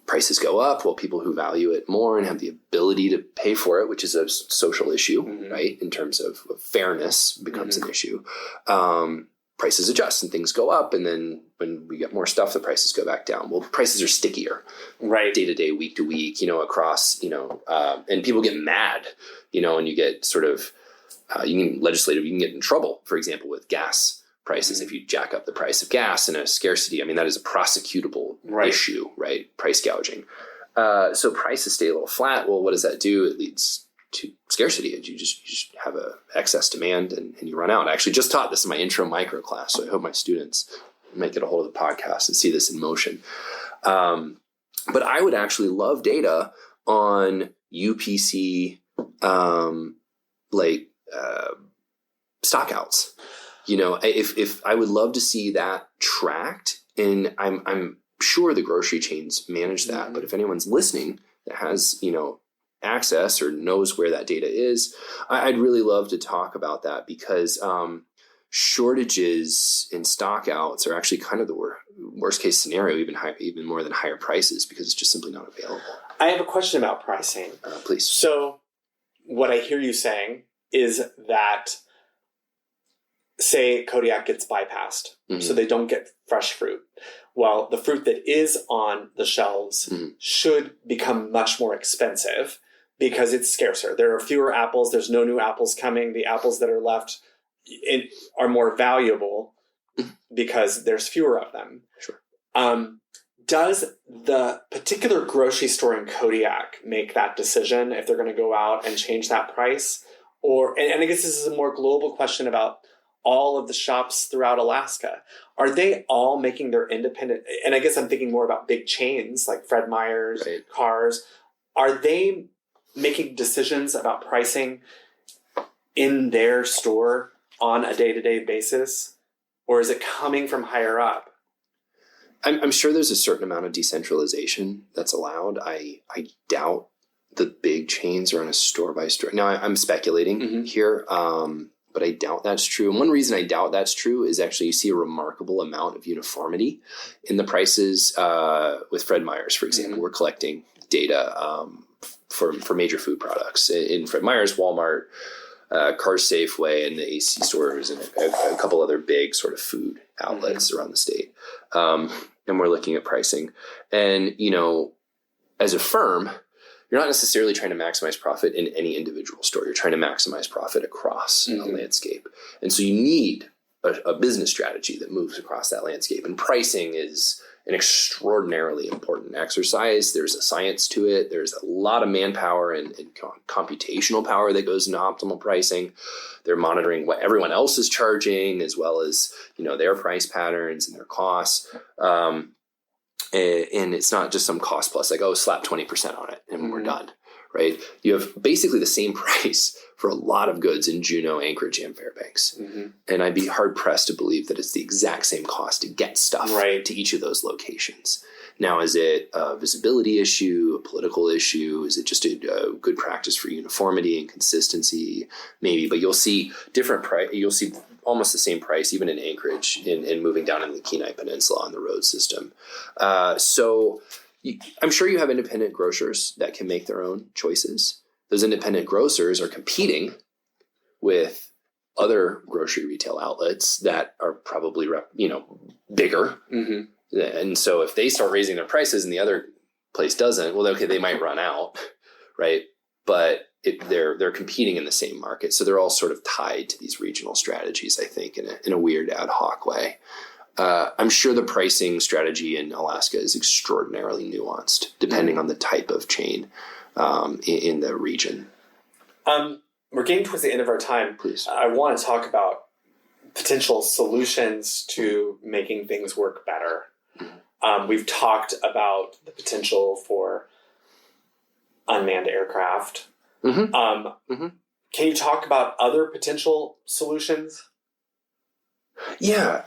prices go up. Well, people who value it more and have the ability to pay for it, which is a social issue, right? In terms of fairness becomes an issue. Prices adjust and things go up. And then when we get more stuff, the prices go back down. Well, prices are stickier, right? Day to day, week to week, across, and people get mad, and you get sort of, you can get in trouble, for example, with gas prices. If you jack up the price of gas in a scarcity, that is a prosecutable issue, right? Price gouging. So prices stay a little flat. Well, what does that do? It leads to scarcity. You just have a excess demand and you run out. I actually just taught this in my intro micro class, so I hope my students might get a hold of the podcast and see this in motion. But I would actually love data on UPC, stockouts. If I would love to see that tracked, and I'm sure the grocery chains manage that. But if anyone's listening that has, access or knows where that data is, I'd really love to talk about that because shortages in stockouts are actually kind of the worst case scenario, even more than higher prices, because it's just simply not available. I have a question about pricing. Please. So what I hear you saying is that say Kodiak gets bypassed, so they don't get fresh fruit. Well, the fruit that is on the shelves should become much more expensive because it's scarcer. There are fewer apples. There's no new apples coming. The apples that are left are more valuable because there's fewer of them. Sure. Does the particular grocery store in Kodiak make that decision if they're going to go out and change that price? And I guess this is a more global question about all of the shops throughout Alaska. Are they all making their independent, and I guess I'm thinking more about big chains like Fred Meyer's, right. Cars. Are they making decisions about pricing in their store on a day-to-day basis? Or is it coming from higher up? I'm sure there's a certain amount of decentralization that's allowed. I doubt the big chains are on a store-by-store. Now, I'm speculating here, but I doubt that's true. And one reason I doubt that's true is actually you see a remarkable amount of uniformity in the prices with Fred Meyer's, for example. We're collecting data for major food products. In Fred Meyer's, Walmart, Cars Safeway, and the AC stores, and a couple other big sort of food outlets around the state. And we're looking at pricing. And, as a firm, you're not necessarily trying to maximize profit in any individual store. You're trying to maximize profit across a landscape. And so you need a business strategy that moves across that landscape. And pricing is an extraordinarily important exercise. There's a science to it. There's a lot of manpower and computational power that goes into optimal pricing. They're monitoring what everyone else is charging, as well as, their price patterns and their costs. And it's not just some cost plus, like, slap 20% on it and we're done, right? You have basically the same price for a lot of goods in Juneau, Anchorage, and Fairbanks. And I'd be hard pressed to believe that it's the exact same cost to get stuff to each of those locations. Now, is it a visibility issue, a political issue? Is it just a good practice for uniformity and consistency? Maybe, but you'll see different price. You'll see almost the same price even in Anchorage and moving down in the Kenai Peninsula on the road system. So I'm sure you have independent grocers that can make their own choices. Those independent grocers are competing with other grocery retail outlets that are probably, bigger. And so if they start raising their prices and the other place doesn't, well, okay, they might run out, right? But they're competing in the same market. So they're all sort of tied to these regional strategies, I think, in a weird ad hoc way. I'm sure the pricing strategy in Alaska is extraordinarily nuanced, depending on the type of chain in the region. We're getting towards the end of our time. Please. I want to talk about potential solutions to making things work better. We've talked about the potential for unmanned aircraft. Can you talk about other potential solutions? Yeah,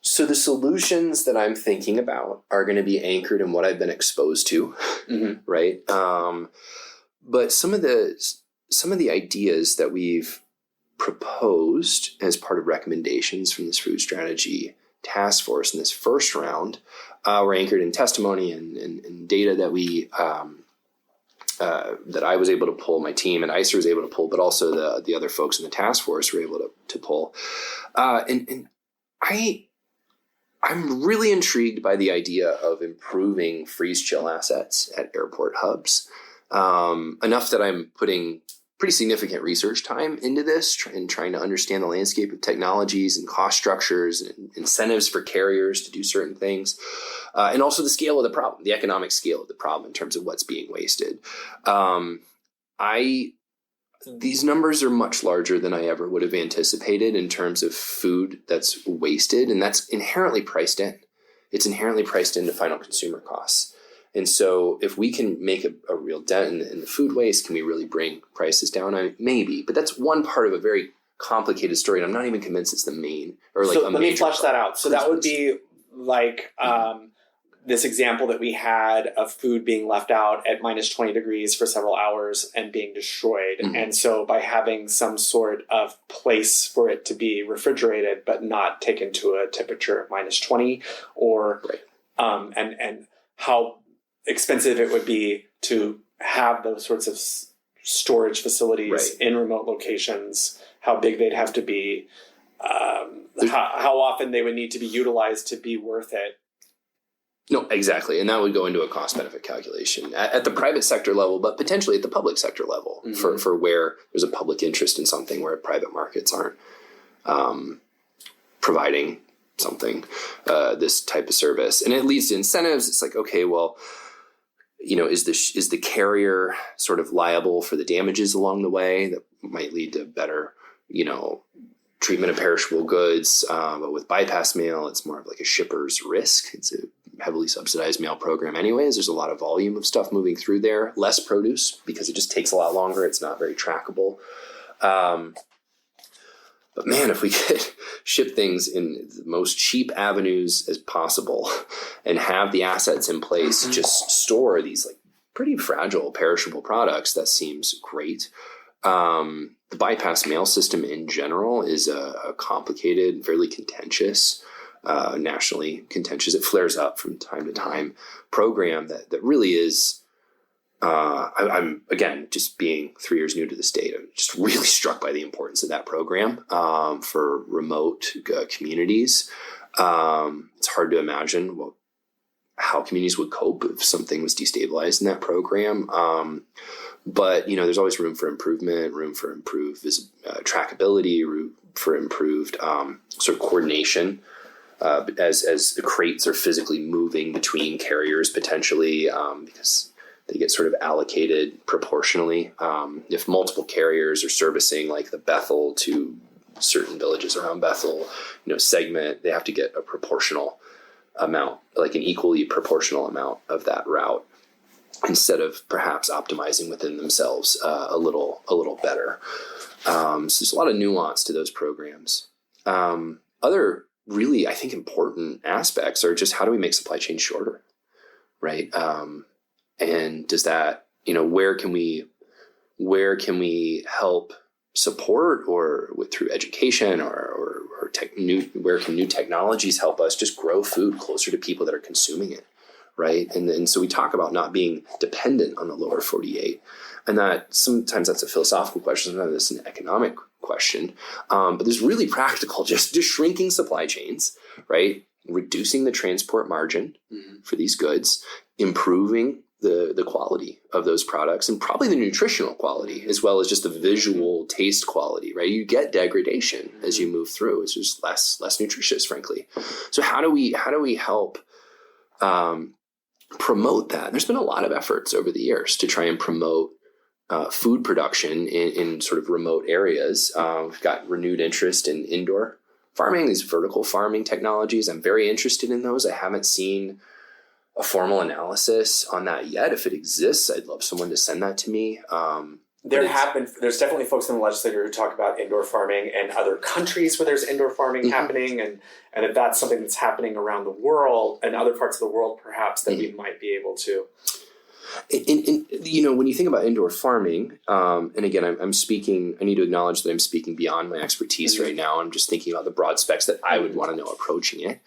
so the solutions that I'm thinking about are going to be anchored in what I've been exposed to, right? But some of the ideas that we've proposed as part of recommendations from this food strategy task force in this first round were anchored in testimony and data that we that I was able to pull, my team and ISER was able to pull, but also the other folks in the task force were able to pull. And I'm really intrigued by the idea of improving freeze chill assets at airport hubs. Enough that I'm putting pretty significant research time into this and trying to understand the landscape of technologies and cost structures and incentives for carriers to do certain things. And also the scale of the problem, the economic scale of the problem in terms of what's being wasted. These numbers are much larger than I ever would have anticipated in terms of food that's wasted, and that's inherently priced in. It's inherently priced into final consumer costs. And so if we can make a real dent in the food waste, can we really bring prices down? Maybe, but that's one part of a very complicated story, and I'm not even convinced it's the main or like. So let me flesh that out. So that would be like this example that we had of food being left out at minus 20 degrees for several hours and being destroyed. And so by having some sort of place for it to be refrigerated but not taken to a temperature of minus 20, or and how expensive it would be to have those sorts of storage facilities in remote locations, how big they'd have to be, how often they would need to be utilized to be worth it. No, exactly. And that would go into a cost benefit calculation at the private sector level, but potentially at the public sector level for where there's a public interest in something where private markets aren't providing something, this type of service. And it leads to incentives. It's like, okay, well, is the carrier sort of liable for the damages along the way that might lead to better, treatment of perishable goods? But with bypass mail, it's more of like a shipper's risk. It's a heavily subsidized mail program anyways. There's a lot of volume of stuff moving through there, less produce because it just takes a lot longer. It's not very trackable. But man, if we could ship things in the most cheap avenues as possible and have the assets in place to just store these like pretty fragile, perishable products, that seems great. The bypass mail system in general is a complicated, fairly contentious, nationally contentious, it flares up from time to time, program that really is, I'm again, just being 3 years new to the state, I'm just really struck by the importance of that program for remote communities. It's hard to imagine how communities would cope if something was destabilized in that program. But, there's always room for improvement, room for improved trackability, room for improved sort of coordination as the crates are physically moving between carriers potentially because they get sort of allocated proportionally. If multiple carriers are servicing like the Bethel to certain villages around Bethel, segment, they have to get a proportional amount, like an equally proportional amount of that route, instead of perhaps optimizing within themselves a little better. So there's a lot of nuance to those programs. Other really, I think, important aspects are just how do we make supply chains shorter, right? And does that, where can we help support through education or where can new technologies help us just grow food closer to people that are consuming it? Right. And so we talk about not being dependent on the lower 48. And that sometimes that's a philosophical question, sometimes it's an economic question. But there's really practical, just shrinking supply chains, right? Reducing the transport margin for these goods, improving the quality of those products and probably the nutritional quality as well as just the visual taste quality, right? You get degradation as you move through. It's just less nutritious, frankly. So how do we help promote that? There's been a lot of efforts over the years to try and promote food production in sort of remote areas. We've got renewed interest in indoor farming, these vertical farming technologies. I'm very interested in those. I haven't seen a formal analysis on that yet. If it exists, I'd love someone to send that to me. There's definitely folks in the legislature who talk about indoor farming and other countries where there's indoor farming happening, and if that's something that's happening around the world and other parts of the world, perhaps that we might be able to. When you think about indoor farming, and again, I'm speaking, I need to acknowledge that I'm speaking beyond my expertise right now. I'm just thinking about the broad specs that I would want to know approaching it.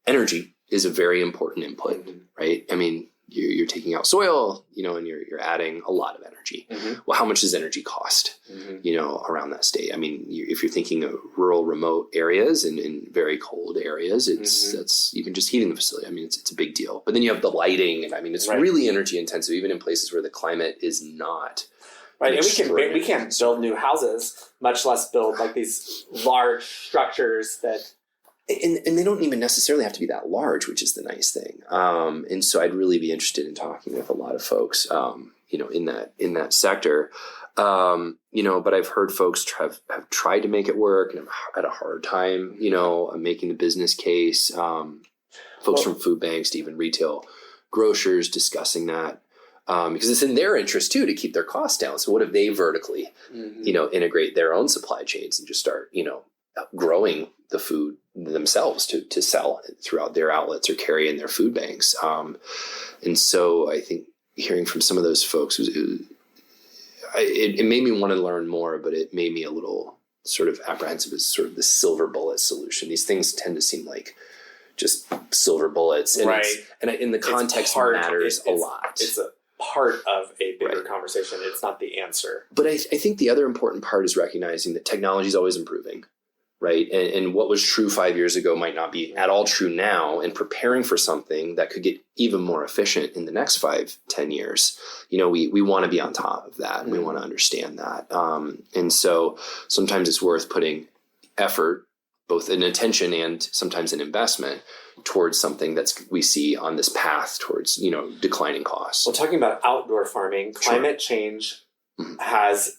Energy is a very important input, right? I mean, you're taking out soil, and you're adding a lot of energy. Well, how much does energy cost, around that state? I mean, if you're thinking of rural, remote areas and in very cold areas, that's even just heating the facility. I mean, it's a big deal. But then you have the lighting, and I mean, it's really energy intensive, even in places where the climate is not. Right, and we can't build new houses, much less build like these large structures that. And they don't even necessarily have to be that large, which is the nice thing. And so I'd really be interested in talking with a lot of folks, in that sector. But I've heard folks have tried to make it work and have had a hard time, making the business case. Folks from food banks to even retail grocers discussing that. Because it's in their interest too to keep their costs down. So what if they vertically, integrate their own supply chains and just start, growing the food themselves to sell throughout their outlets or carry in their food banks. And so I think hearing from some of those folks, it made me want to learn more, but it made me a little sort of apprehensive as sort of the silver bullet solution. These things tend to seem like just silver bullets. And, and in the context matters a lot. It's a part of a bigger conversation. It's not the answer. But I think the other important part is recognizing that technology is always improving, right? And what was true 5 years ago might not be at all true now, and preparing for something that could get even more efficient in the next 5-10 years. We want to be on top of that. And we want to understand that. And so sometimes it's worth putting effort, both in attention and sometimes an investment, towards something we see on this path towards, declining costs. Well, talking about outdoor farming, climate change has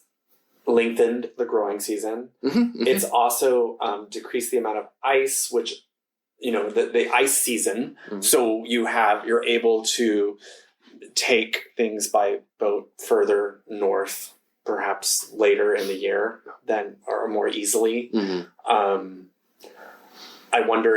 lengthened the growing season. It's also decreased the amount of ice, which, the ice season. So you're able to take things by boat further north, perhaps later in the year or more easily. I wonder,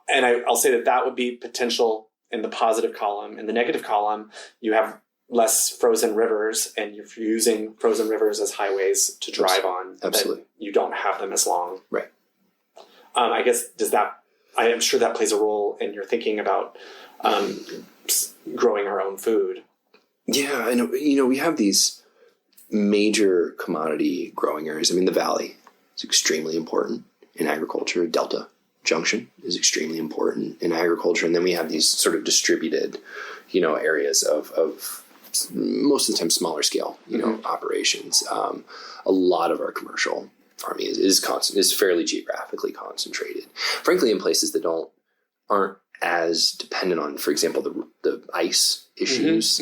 and I'll say that would be potential in the positive column. In the negative column, you have less frozen rivers, and if you're using frozen rivers as highways to drive on, absolutely, you don't have them as long. Right. I guess, I am sure that plays a role in your thinking about growing our own food. Yeah, I know. We have these major commodity growing areas. I mean, the valley is extremely important in agriculture. Delta Junction is extremely important in agriculture. And then we have these sort of distributed, areas of most of the time smaller scale, operations. A lot of our commercial farming is fairly geographically concentrated, frankly, in places that aren't as dependent on, for example, the ice issues,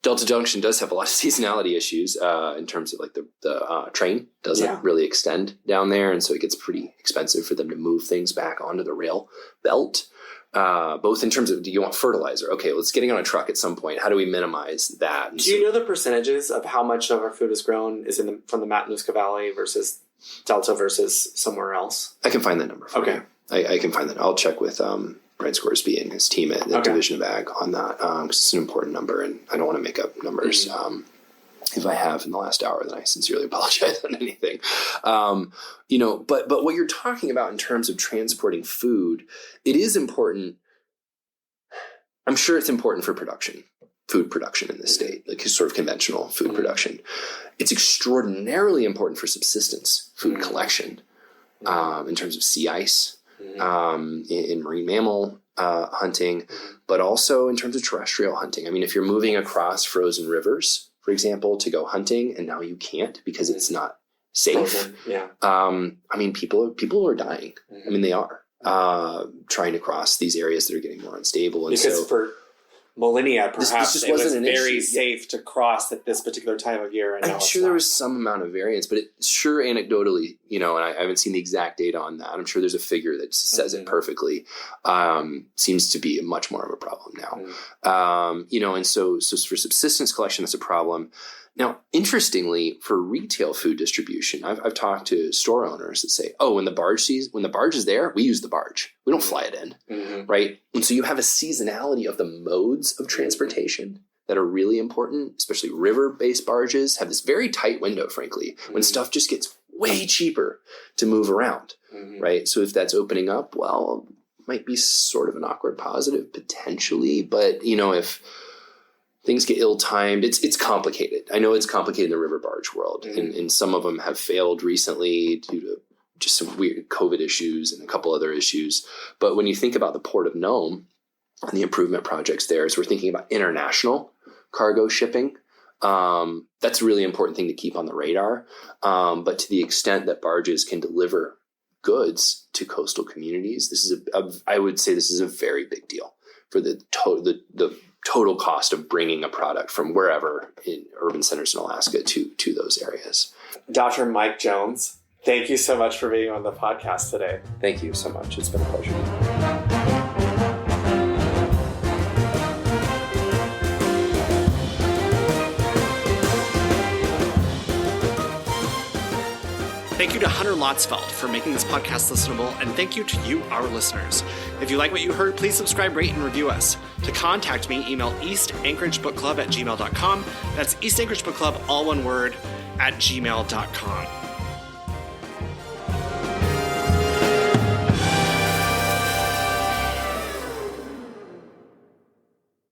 Delta Junction does have a lot of seasonality issues in terms of like the train doesn't really extend down there. And so it gets pretty expensive for them to move things back onto the rail belt, both in terms of, do you want fertilizer? Okay, well, it's getting on a truck at some point. How do we minimize that? And do you know the percentages of how much of our food is grown is from the Matanuska Valley versus Delta versus somewhere else? I can find that number for you. I can find that. I'll check with Brent Scoresby and his team at the Division of Ag on that, because it's an important number, and I don't want to make up numbers. If I have in the last hour, then I sincerely apologize on anything. But what you're talking about in terms of transporting food, it is important. I'm sure it's important for food production in the state, like sort of conventional food production. It's extraordinarily important for subsistence food collection, in terms of sea ice, in marine mammal hunting, but also in terms of terrestrial hunting. I mean, if you're moving across frozen rivers, for example, to go hunting, and now you can't because it's not safe. I mean, people are dying. I mean, they are trying to cross these areas that are getting more unstable. And because for millennia, perhaps this it was wasn't an very issue. safe to cross at this particular time of year. And I'm sure there was some amount of variance, but it's sure anecdotally, and I haven't seen the exact data on that. I'm sure there's a figure that says it perfectly. Seems to be much more of a problem now. And so for subsistence collection, that's a problem. Now, interestingly, for retail food distribution, I've talked to store owners that say, when the barge is there, we use the barge. We don't fly it in, right? And so you have a seasonality of the modes of transportation that are really important, especially river-based barges have this very tight window, frankly, when stuff just gets way cheaper to move around, right? So if that's opening up, well, it might be sort of an awkward positive potentially, but, if things get ill-timed, it's complicated. I know it's complicated in the river barge world, and some of them have failed recently due to just some weird COVID issues and a couple other issues. But when you think about the Port of Nome and the improvement projects there, as we're thinking about international cargo shipping, that's a really important thing to keep on the radar. But to the extent that barges can deliver goods to coastal communities, I would say this is a very big deal for the total cost of bringing a product from wherever in urban centers in Alaska to those areas. Dr. Mike Jones, thank you so much for being on the podcast today. Thank you so much. It's been a pleasure. Thank you to Hunter Lotzfeld for making this podcast listenable, and thank you to you, our listeners. If you like what you heard, please subscribe, rate, and review us. To contact me, email eastanchoragebookclub@gmail.com. That's eastanchoragebookclub, all one word, @gmail.com.